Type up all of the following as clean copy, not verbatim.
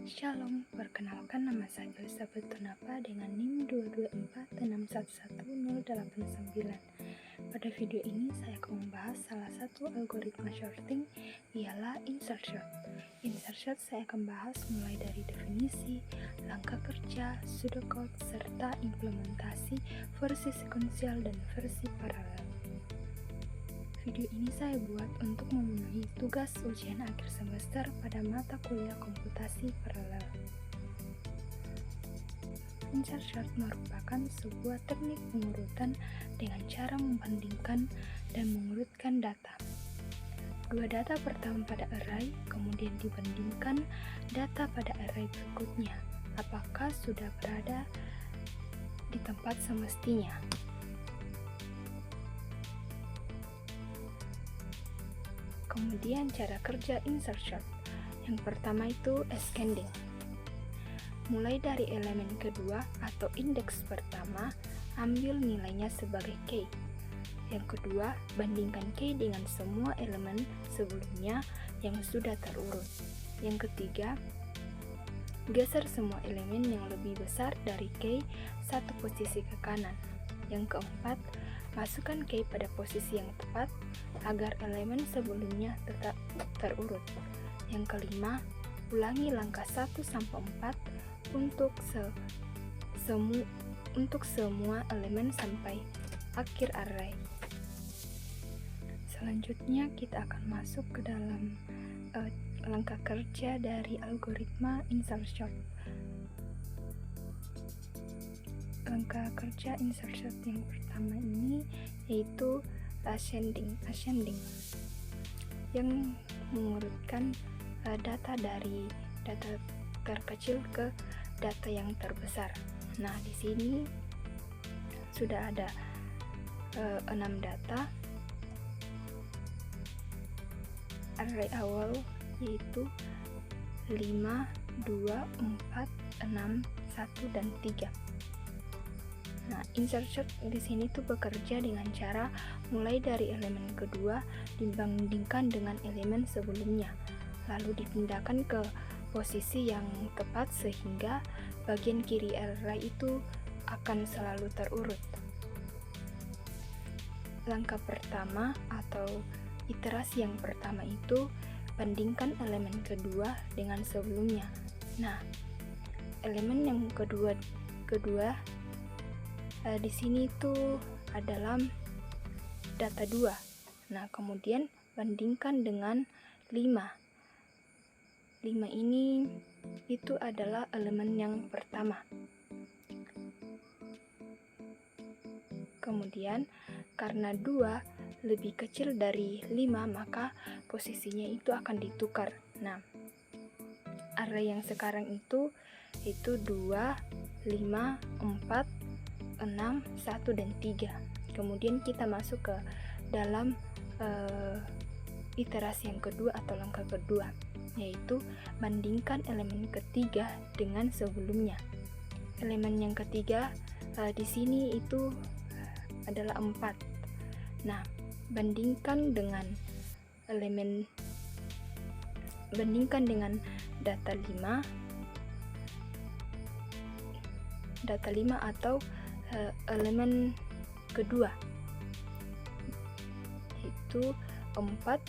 Shalom, perkenalkan nama saya Elizabeth Tunapa dengan NIM 224611089. Pada video ini saya akan membahas salah satu algoritma shorting, ialah insert short. Insert short saya akan bahas mulai dari definisi, langkah kerja, pseudocode, serta implementasi versi sekuensial dan versi paralel. Video ini saya buat untuk memenuhi tugas ujian akhir semester pada mata kuliah komputasi paralel. Insert short merupakan sebuah teknik pengurutan dengan cara membandingkan dan mengurutkan data. Dua data pertama pada array, kemudian dibandingkan data pada array berikutnya, apakah sudah berada di tempat semestinya. Kemudian cara kerja insert short. Yang pertama itu ascending. Mulai dari elemen kedua atau indeks pertama, ambil nilainya sebagai k. Yang kedua, bandingkan k dengan semua elemen sebelumnya yang sudah terurut. Yang ketiga, geser semua elemen yang lebih besar dari k satu posisi ke kanan. Yang keempat, masukkan k pada posisi yang tepat agar elemen sebelumnya tetap terurut. Yang kelima, ulangi langkah 1-4 untuk semua elemen sampai akhir array. Selanjutnya kita akan masuk ke dalam langkah kerja dari algoritma insert short. Langkah kerja insert short yang pertama ini yaitu ascending yang mengurutkan data dari data terkecil ke data yang terbesar. Nah, di sini sudah ada 6 data. Array awal yaitu 5, 2, 4, 6, 1 dan 3. Nah, insert short di sini tuh bekerja dengan cara mulai dari elemen kedua dibandingkan dengan elemen sebelumnya, lalu dipindahkan ke posisi yang tepat sehingga bagian kiri array itu akan selalu terurut. Langkah pertama atau iterasi yang pertama itu bandingkan elemen kedua dengan sebelumnya. Nah, elemen yang kedua di sini itu adalah data 2. Nah, kemudian bandingkan dengan 5. 5 ini itu adalah elemen yang pertama. Kemudian karena 2 lebih kecil dari 5, maka posisinya itu akan ditukar. Nah, array yang sekarang itu 2, 5, 4, 6, 1 dan 3. Kemudian kita masuk ke dalam iterasi yang kedua atau langkah kedua, yaitu bandingkan elemen ketiga dengan sebelumnya. Elemen yang ketiga di sini itu adalah 4. Nah, bandingkan dengan data 5 atau elemen kedua, itu 4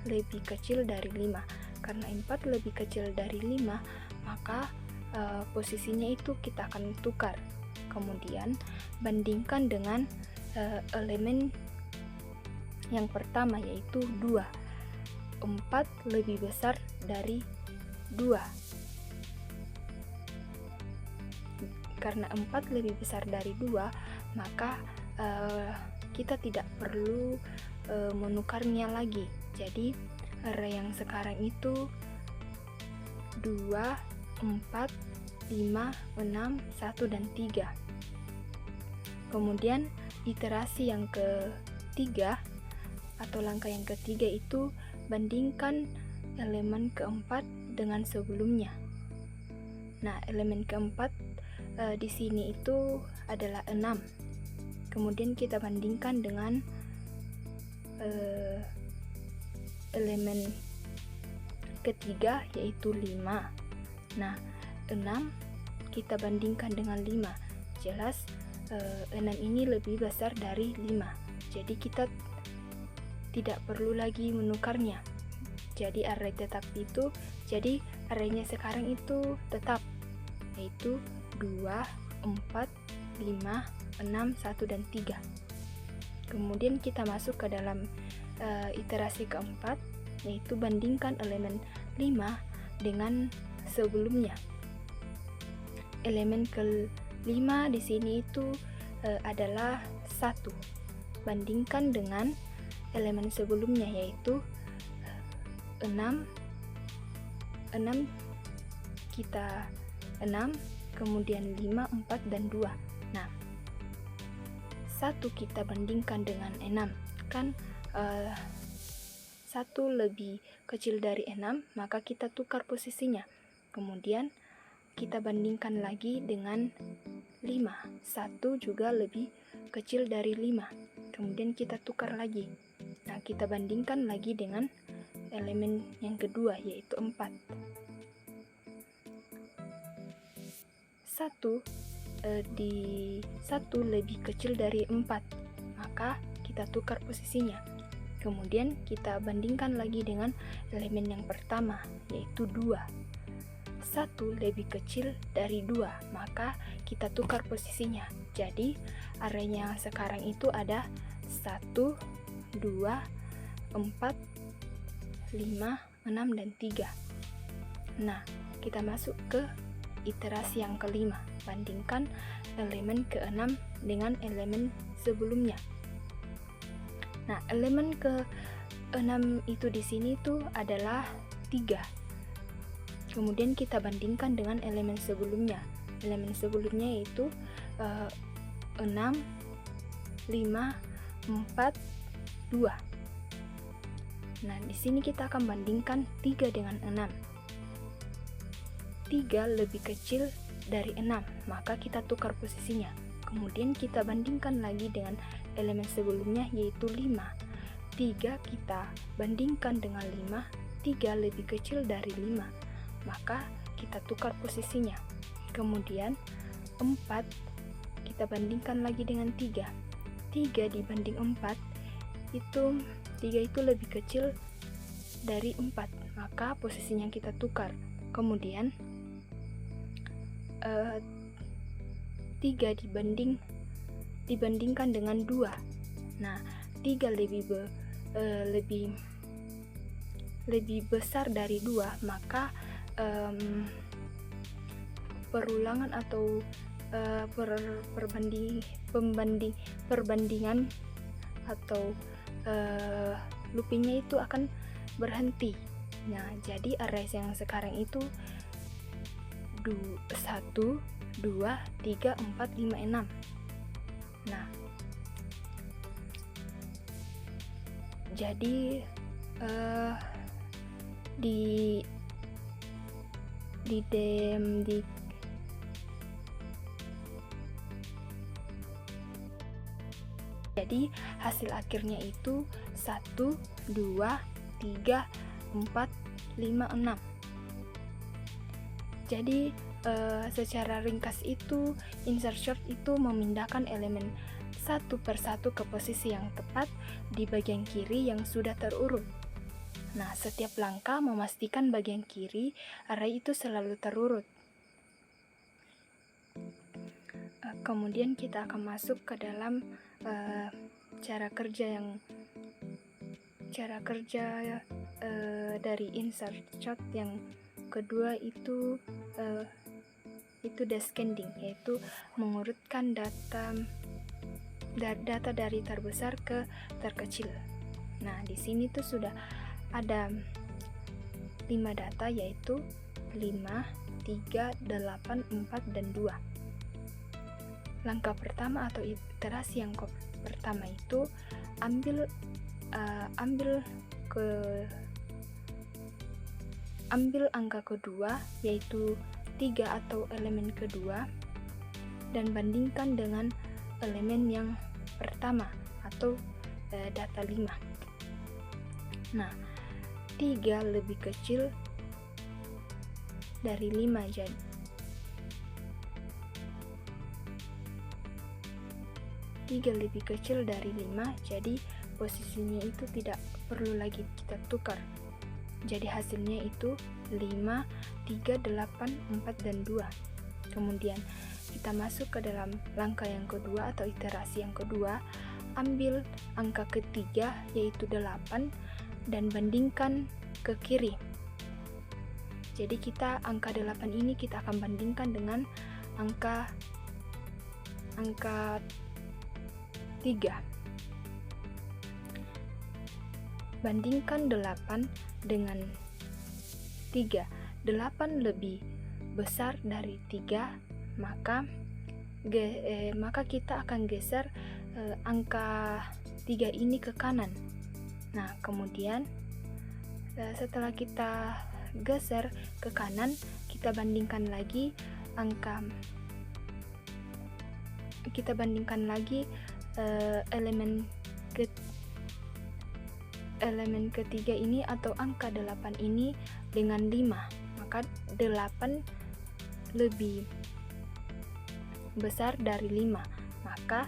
lebih kecil dari 5. Karena 4 lebih kecil dari 5, maka posisinya itu kita akan tukar. Kemudian bandingkan dengan elemen yang pertama yaitu 2. 4 lebih besar dari 2. Karena 4 lebih besar dari 2, maka kita tidak perlu menukarnya lagi. Jadi array yang sekarang itu 2, 4, 5, 6, 1 dan 3. Kemudian iterasi yang ketiga atau langkah yang ketiga itu bandingkan elemen keempat dengan sebelumnya. Nah, elemen keempat di sini itu adalah 6. Kemudian kita bandingkan dengan elemen ketiga yaitu 5. Nah, 6 kita bandingkan dengan 5. Jelas 6 ini lebih besar dari 5. Jadi kita tidak perlu lagi menukarnya. Jadi array tetap itu, jadi arraynya sekarang itu tetap, yaitu 2, 4, 5, 6, 1, dan 3. Kemudian kita masuk ke dalam iterasi keempat, yaitu bandingkan elemen 5 dengan sebelumnya. Elemen ke-5 di sini itu adalah 1. Bandingkan dengan elemen sebelumnya, yaitu 6 kita 6, kemudian 5, 4, dan 2. Nah, 1 kita bandingkan dengan 6, kan 1 lebih kecil dari 6, maka kita tukar posisinya. Kemudian kita bandingkan lagi dengan 5, 1 juga lebih kecil dari 5, kemudian kita tukar lagi. Nah, kita bandingkan lagi dengan elemen yang kedua, yaitu 4. 1 lebih kecil dari 4, maka kita tukar posisinya. Kemudian kita bandingkan lagi dengan elemen yang pertama, yaitu 2. 1 lebih kecil dari 2, maka kita tukar posisinya. Jadi arraynya sekarang itu ada 1, 2, 4, 5, 6, dan 3. Nah, kita masuk ke iterasi yang kelima. Bandingkan elemen ke-6 dengan elemen sebelumnya. Nah, elemen ke-6 itu di sini tuh adalah 3. Kemudian kita bandingkan dengan elemen sebelumnya. Elemen sebelumnya yaitu 6, 5, 4, 2. Nah, di sini kita akan bandingkan 3 dengan 6. 3 lebih kecil dari 6, maka kita tukar posisinya. Kemudian kita bandingkan lagi dengan elemen sebelumnya, yaitu 5. 3 kita bandingkan dengan 5, 3 lebih kecil dari 5, maka kita tukar posisinya. Kemudian 4 kita bandingkan lagi dengan 3. 3 dibanding 4 itu 3 itu lebih kecil dari 4, maka posisinya kita tukar. Kemudian 3 dibandingkan dengan 2. Nah, 3 lebih besar dari 2, maka perulangan atau perbandingan atau loopingnya itu akan berhenti. Nah, jadi array yang sekarang itu 1, 2, 3, 4, 5, 6. Nah, jadi jadi hasil akhirnya itu 1, 2, 3, 4, 5, 6. Jadi secara ringkas itu insert short itu memindahkan elemen satu persatu ke posisi yang tepat di bagian kiri yang sudah terurut. Nah, setiap langkah memastikan bagian kiri array itu selalu terurut. Kemudian kita akan masuk ke dalam cara kerja dari insert short yang kedua itu descending, yaitu mengurutkan data dari terbesar ke terkecil. Nah, di sini tuh sudah ada 5 data, yaitu 5, 3, 8, 4, dan 2. Langkah pertama atau iterasi yang pertama itu ambil angka kedua, yaitu 3 atau elemen kedua, dan bandingkan dengan elemen yang pertama atau data 5. Nah, 3 lebih kecil dari 5, jadi 3 lebih kecil dari 5, jadi posisinya itu tidak perlu lagi kita tukar. Jadi hasilnya itu 5, 3, 8, 4, dan 2. Kemudian kita masuk ke dalam langkah yang kedua atau iterasi yang kedua. Ambil angka ketiga yaitu 8 dan bandingkan ke kiri. Jadi kita angka 8 ini kita akan bandingkan dengan angka 3. Bandingkan 8 dengan 3. 8 lebih besar dari 3, maka kita akan geser angka 3 ini ke kanan. Nah, kemudian setelah kita geser ke kanan, kita bandingkan lagi elemen ketiga ini atau angka 8 ini dengan 5, maka 8 lebih besar dari 5, maka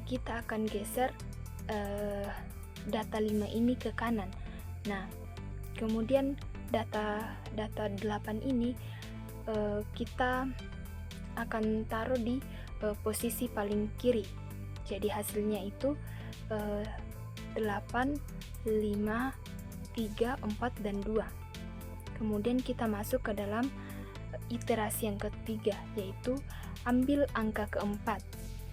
kita akan geser data 5 ini ke kanan. Nah, kemudian data 8 ini kita akan taruh di posisi paling kiri. Jadi hasilnya itu 8, 5, 3, 4, dan 2. Kemudian kita masuk ke dalam iterasi yang ketiga, yaitu ambil angka keempat,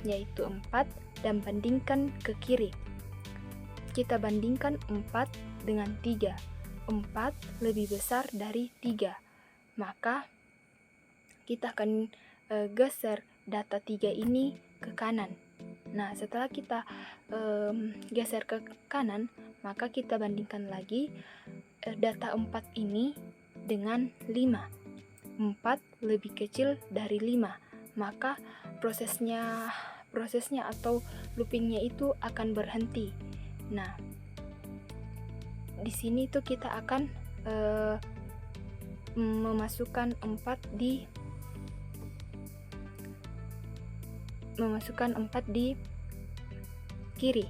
yaitu 4, dan bandingkan ke kiri. Kita bandingkan 4 dengan 3. 4 lebih besar dari 3, maka kita akan geser data 3 ini ke kanan. Nah, setelah kita geser ke kanan, maka kita bandingkan lagi data 4 ini dengan 5. 4 lebih kecil dari 5, maka prosesnya atau loopingnya itu akan berhenti. Nah, di sini tuh kita akan memasukkan 4 di kiri.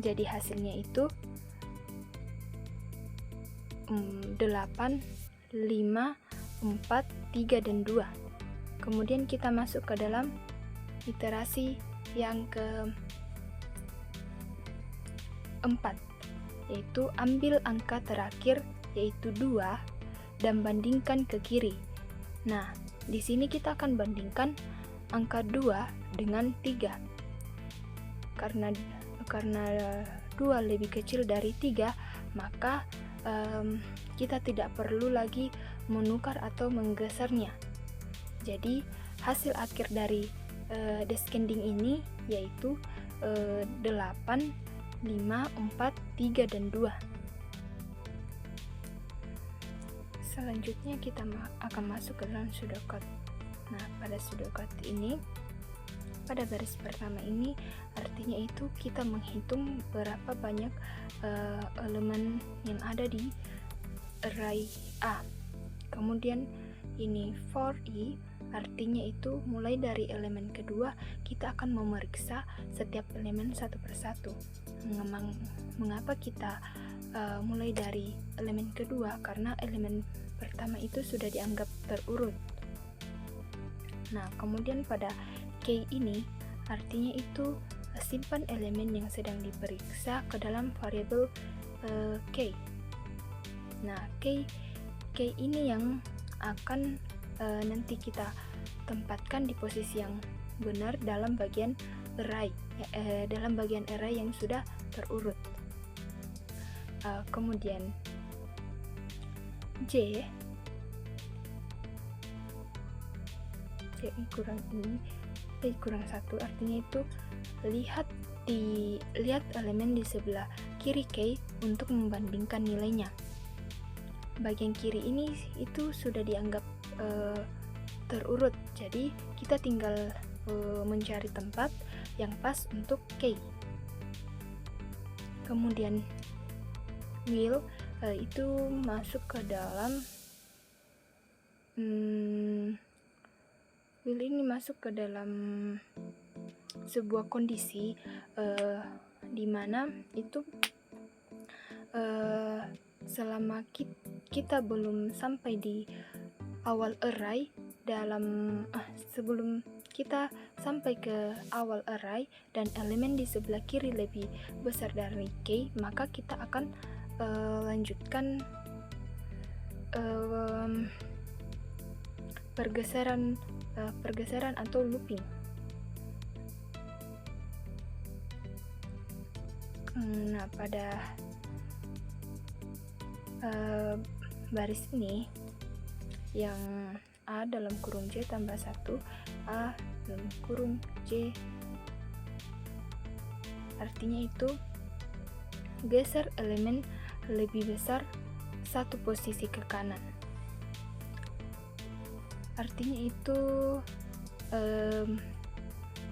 Jadi hasilnya itu 8, 5, 4, 3, dan 2. Kemudian kita masuk ke dalam iterasi yang keempat, yaitu ambil angka terakhir yaitu 2 dan bandingkan ke kiri. Nah, di sini kita akan bandingkan angka 2 dengan 3. Karena 2 lebih kecil dari 3, maka kita tidak perlu lagi menukar atau menggesernya. Jadi hasil akhir dari descending ini yaitu 8, 5, 4, 3, dan 2. Selanjutnya kita akan masuk ke dalam pseudocode. Nah, pada pseudocode ini, pada baris pertama ini artinya itu kita menghitung berapa banyak elemen yang ada di array A. Kemudian ini for i artinya itu mulai dari elemen kedua kita akan memeriksa setiap elemen satu persatu. Mengapa kita mulai dari elemen kedua? Karena elemen pertama itu sudah dianggap terurut. Nah, kemudian pada key ini artinya itu simpan elemen yang sedang diperiksa ke dalam variabel key. Nah, key ini yang akan nanti kita tempatkan di posisi yang benar dalam bagian array, yang sudah terurut. Kemudian J kurang 1 artinya itu lihat elemen di sebelah kiri key untuk membandingkan nilainya. Bagian kiri ini itu sudah dianggap terurut, jadi kita tinggal mencari tempat yang pas untuk key. Kemudian will itu masuk ke dalam will ini masuk ke dalam sebuah kondisi di mana itu selama kita belum sampai di awal array sebelum kita sampai ke awal array dan elemen di sebelah kiri lebih besar dari k, maka kita akan lanjutkan pergeseran atau looping. Nah, pada baris ini yang A dalam kurung J tambah 1, A dalam kurung J, artinya itu geser elemen lebih besar satu posisi ke kanan. Artinya itu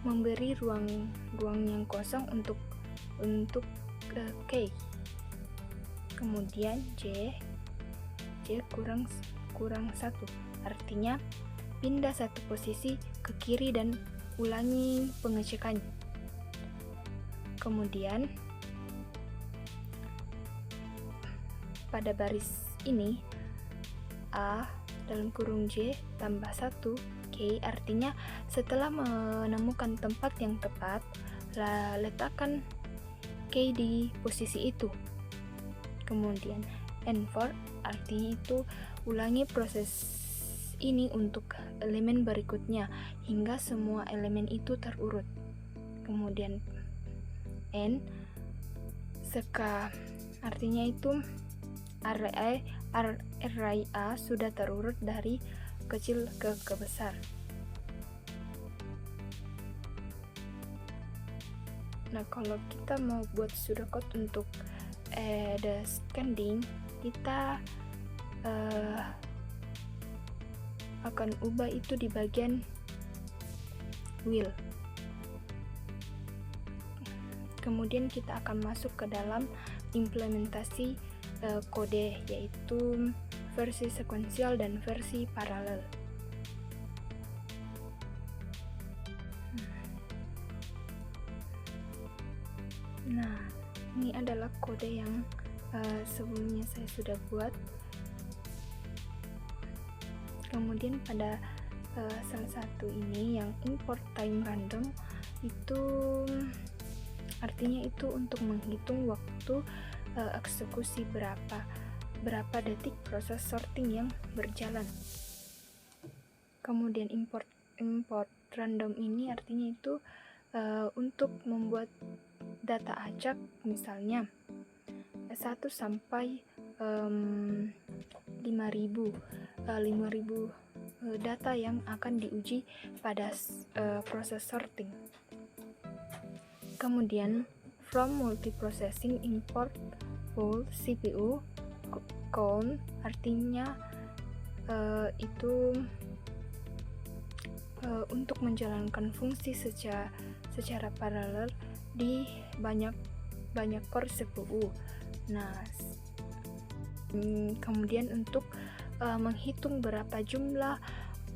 memberi ruang yang kosong untuk K. Kemudian J kurang 1, artinya pindah satu posisi ke kiri dan ulangi pengecekannya. Kemudian pada baris ini A dalam kurung J tambah 1 K, artinya setelah menemukan tempat yang tepat, letakkan K di posisi itu. Kemudian N4, artinya itu ulangi proses ini untuk elemen berikutnya hingga semua elemen itu terurut. Kemudian N seka, artinya itu array A sudah terurut dari kecil ke besar. Nah, kalau kita mau buat pseudocode untuk the scanning, kita akan ubah itu di bagian will. Kemudian kita akan masuk ke dalam implementasi kode, yaitu versi sekuensial dan versi paralel. Nah, ini adalah kode yang sebelumnya saya sudah buat. Kemudian pada salah satu ini yang import time random, itu artinya itu untuk menghitung waktu eksekusi berapa detik proses sorting yang berjalan. Kemudian import random ini artinya itu untuk membuat data acak, misalnya 1 sampai 5.000 data yang akan diuji pada proses sorting. Kemudian from multiprocessing import pool CPU count, artinya itu untuk menjalankan fungsi secara paralel di banyak core CPU. Nah, kemudian untuk menghitung berapa jumlah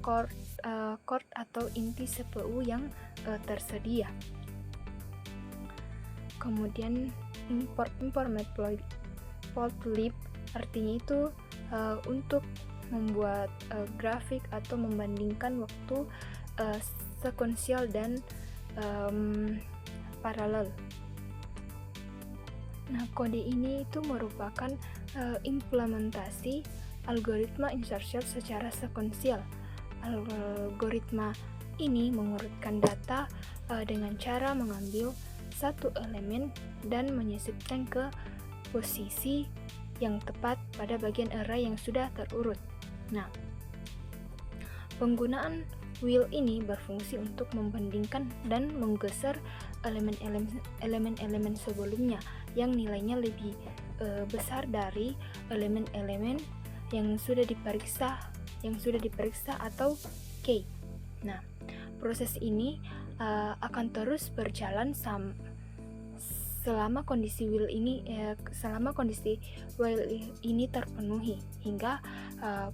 core atau inti CPU yang tersedia. Kemudian import matplotlib, artinya itu untuk membuat grafik atau membandingkan waktu sekuensial dan paralel. Nah, kode ini itu merupakan implementasi algoritma insertion secara sekuensial. Algoritma ini mengurutkan data dengan cara mengambil satu elemen dan menyisipkan ke posisi yang tepat pada bagian array yang sudah terurut. Nah, penggunaan will ini berfungsi untuk membandingkan dan menggeser elemen-elemen sebelumnya yang nilainya lebih besar dari elemen-elemen yang sudah diperiksa atau K. Nah, proses ini akan terus berjalan selama kondisi while ini terpenuhi hingga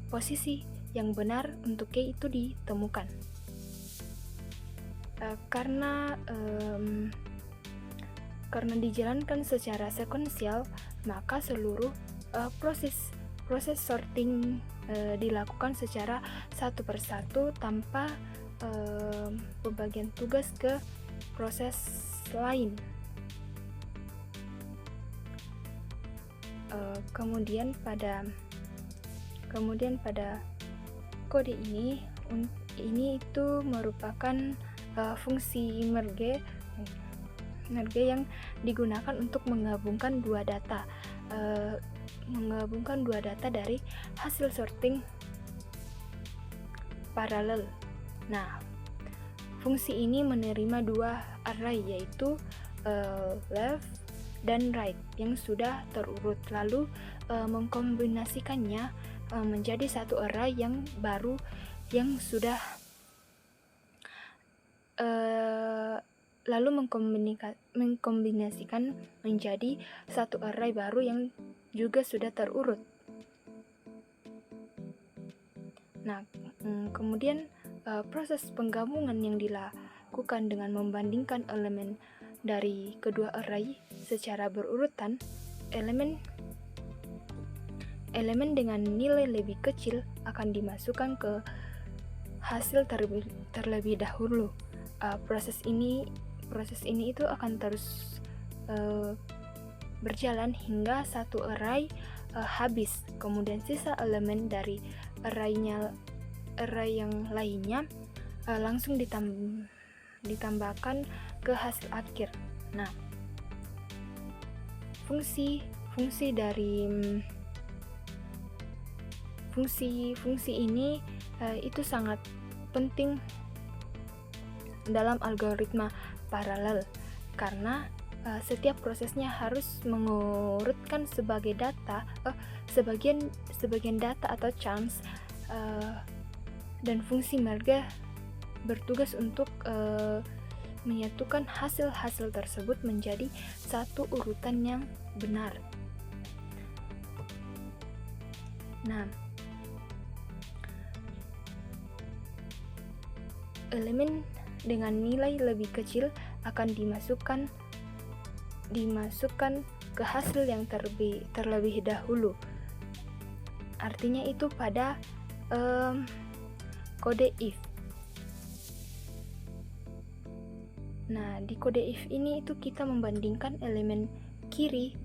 posisi yang benar untuk key itu ditemukan. Karena dijalankan secara sekuensial, maka seluruh proses sorting dilakukan secara satu persatu tanpa pembagian tugas ke proses lain. Kemudian pada kode ini itu merupakan fungsi merge yang digunakan untuk menggabungkan dua data dari hasil sorting paralel. Nah, fungsi ini menerima dua array, yaitu left dan right yang sudah terurut, lalu mengkombinasikannya menjadi satu array yang baru yang sudah mengkombinasikan menjadi satu array baru yang juga sudah terurut. Nah, kemudian proses penggabungan yang dilakukan dengan membandingkan elemen dari kedua array secara berurutan. Elemen dengan nilai lebih kecil akan dimasukkan ke hasil terlebih dahulu. Proses ini itu akan terus berjalan hingga satu array habis. Kemudian sisa elemen dari array yang lainnya langsung ditambahkan ke hasil akhir. Nah, fungsi ini itu sangat penting dalam algoritma paralel, karena setiap prosesnya harus mengurutkan sebagian data atau chunks, dan fungsi merge bertugas untuk menyatukan hasil-hasil tersebut menjadi satu urutan yang benar. Nah, elemen dengan nilai lebih kecil akan dimasukkan ke hasil yang terlebih dahulu. Artinya itu pada kode if. Nah, di kode if ini itu kita membandingkan elemen kiri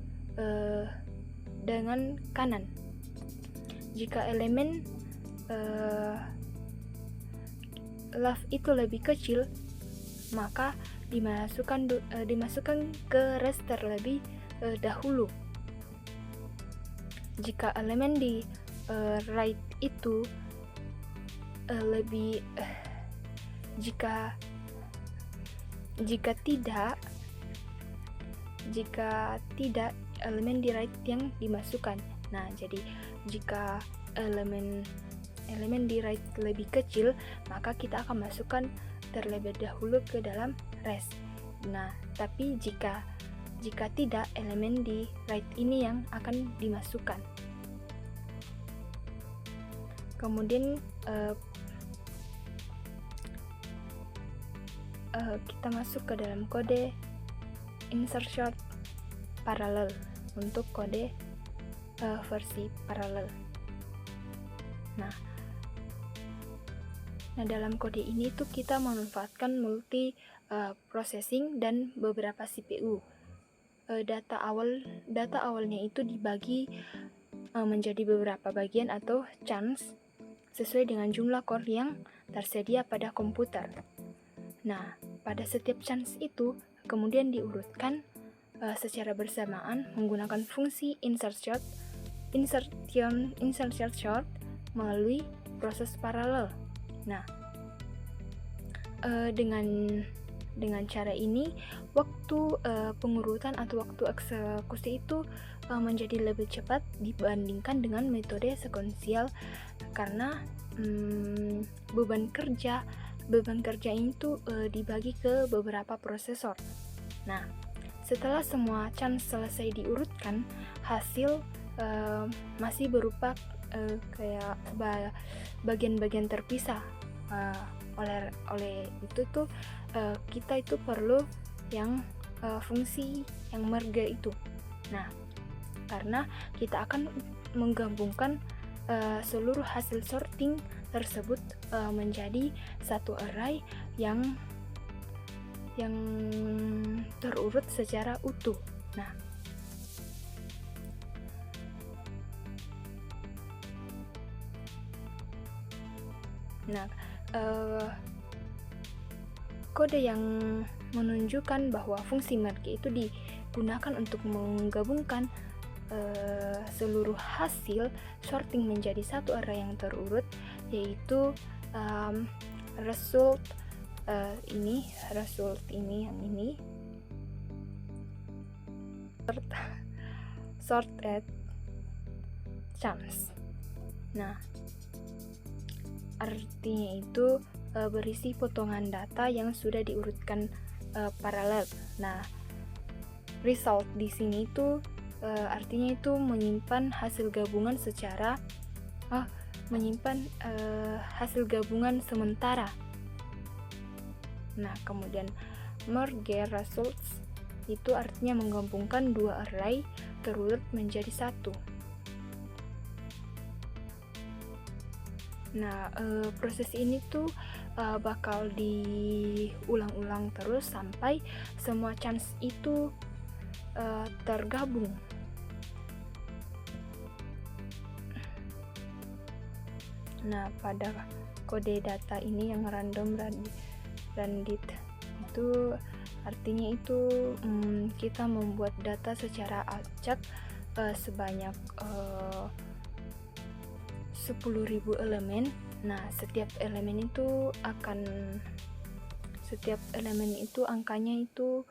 dengan kanan. Jika elemen left itu lebih kecil, maka dimasukkan ke rest terlebih dahulu. Jika elemen di right itu jika tidak elemen di right yang dimasukkan. Nah, jadi jika elemen di right lebih kecil, maka kita akan masukkan terlebih dahulu ke dalam rest. Nah, tapi jika tidak, elemen di right ini yang akan dimasukkan. Kemudian kita masuk ke dalam kode insert short parallel untuk kode versi paralel. Nah, dalam kode ini tuh kita memanfaatkan multi processing dan beberapa CPU. Data awalnya itu dibagi menjadi beberapa bagian atau chunks sesuai dengan jumlah core yang tersedia pada komputer. Nah, pada setiap chunks itu kemudian diurutkan secara bersamaan menggunakan fungsi insert short melalui proses paralel. Nah, dengan cara ini waktu pengurutan atau waktu eksekusi itu menjadi lebih cepat dibandingkan dengan metode sekuensial, karena beban kerja itu dibagi ke beberapa prosesor. Nah, Setelah semua chance selesai diurutkan, hasil masih berupa kayak bagian-bagian terpisah. Oleh itu tuh kita itu perlu yang fungsi yang merge itu. Nah, karena kita akan menggabungkan seluruh hasil sorting tersebut menjadi satu array yang terurut secara utuh. Nah, kode yang menunjukkan bahwa fungsi merge itu digunakan untuk menggabungkan seluruh hasil sorting menjadi satu array yang terurut, yaitu result ini yang ini sort at chance. Nah, artinya itu berisi potongan data yang sudah diurutkan paralel. Nah, result di sini itu artinya itu menyimpan hasil gabungan hasil gabungan sementara. Nah, kemudian merge results itu artinya menggabungkan dua array terurut menjadi satu. Nah, proses ini tuh bakal diulang-ulang terus sampai semua chance itu tergabung. Nah, pada kode data ini yang random randit itu artinya itu kita membuat data secara acak sebanyak 10.000 elemen. Nah, setiap elemen itu angkanya itu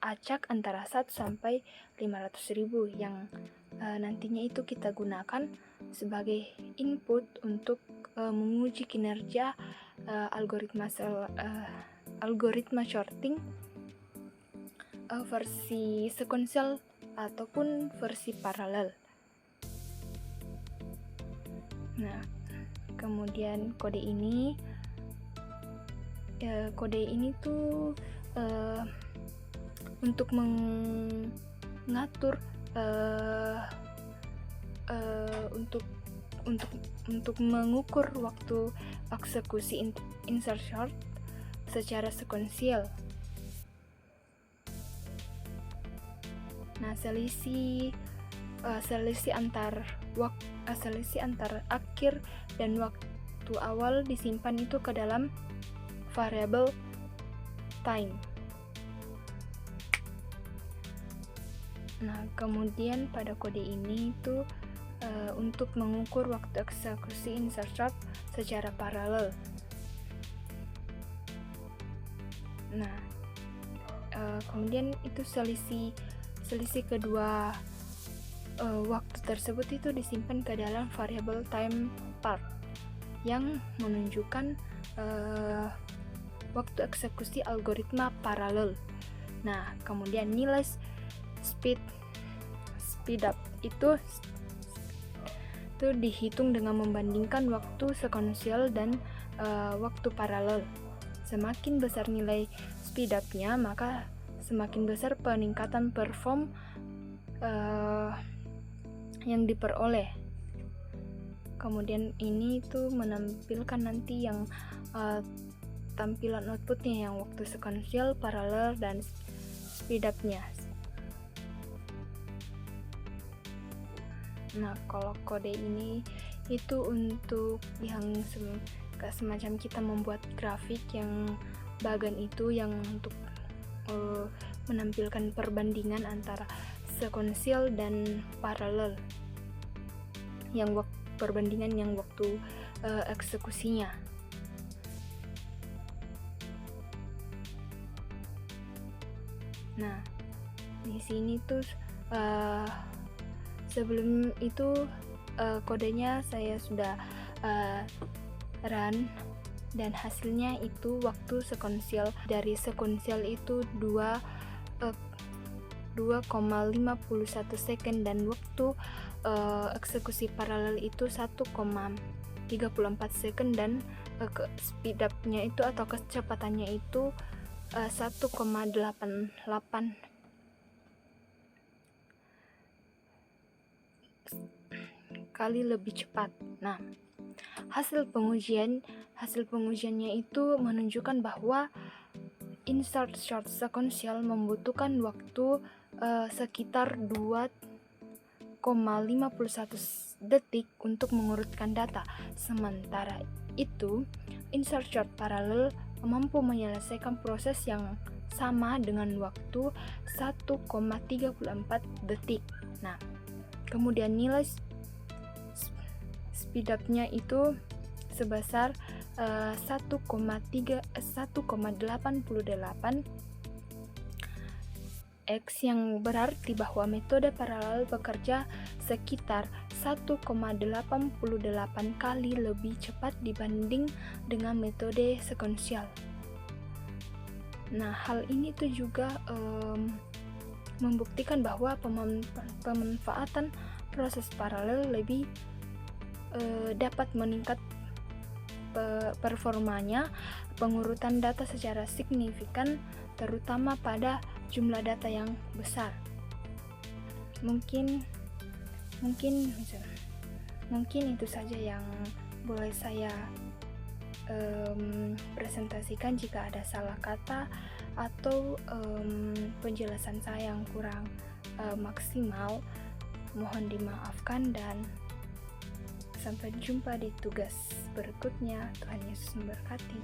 acak antara 1 sampai 500.000 yang nantinya itu kita gunakan sebagai input untuk menguji kinerja algoritma sorting versi sequential ataupun versi paralel. Nah, kemudian kode ini tuh untuk mengatur untuk mengukur waktu eksekusi insert short secara sequential. Nah, selisih antar akhir dan waktu awal disimpan itu ke dalam variabel time. Nah, kemudian pada kode ini itu untuk mengukur waktu eksekusi insert short secara paralel. Nah, kemudian itu selisih kedua waktu tersebut itu disimpan ke dalam variabel time part yang menunjukkan waktu eksekusi algoritma paralel. Nah, kemudian nilai speed up itu dihitung dengan membandingkan waktu sequential dan waktu paralel. Semakin besar nilai speed up-nya, maka semakin besar peningkatan perform yang diperoleh. Kemudian ini tuh menampilkan nanti yang tampilan outputnya yang waktu sequential, paralel, dan speed up-nya. Nah, kalau kode ini itu untuk yang semacam kita membuat grafik yang bagian itu yang untuk menampilkan perbandingan antara sequential dan paralel, yang perbandingan yang waktu eksekusinya. Nah, di sini tuh sebelum itu kodenya saya sudah run dan hasilnya itu waktu sequential. Dari sequential itu 2 2,51 second dan waktu eksekusi paralel itu 1,34 second dan speed up-nya itu atau kecepatannya itu 1,88 kali lebih cepat. Nah, hasil pengujiannya itu menunjukkan bahwa insert short sequential membutuhkan waktu sekitar 2,51 detik untuk mengurutkan data. Sementara itu, insert short parallel mampu menyelesaikan proses yang sama dengan waktu 1,34 detik. Nah, kemudian nilai speed up-nya itu sebesar 1,88 X, yang berarti bahwa metode paralel bekerja sekitar 1,88 kali lebih cepat dibanding dengan metode sekuensial. Nah, hal ini tuh juga membuktikan bahwa pemanfaatan proses paralel lebih dapat meningkat performanya pengurutan data secara signifikan, terutama pada jumlah data yang besar. Mungkin itu saja yang boleh saya presentasikan. Jika ada salah kata atau penjelasan saya yang kurang maksimal, mohon dimaafkan dan sampai jumpa di tugas berikutnya. Tuhan Yesus memberkati.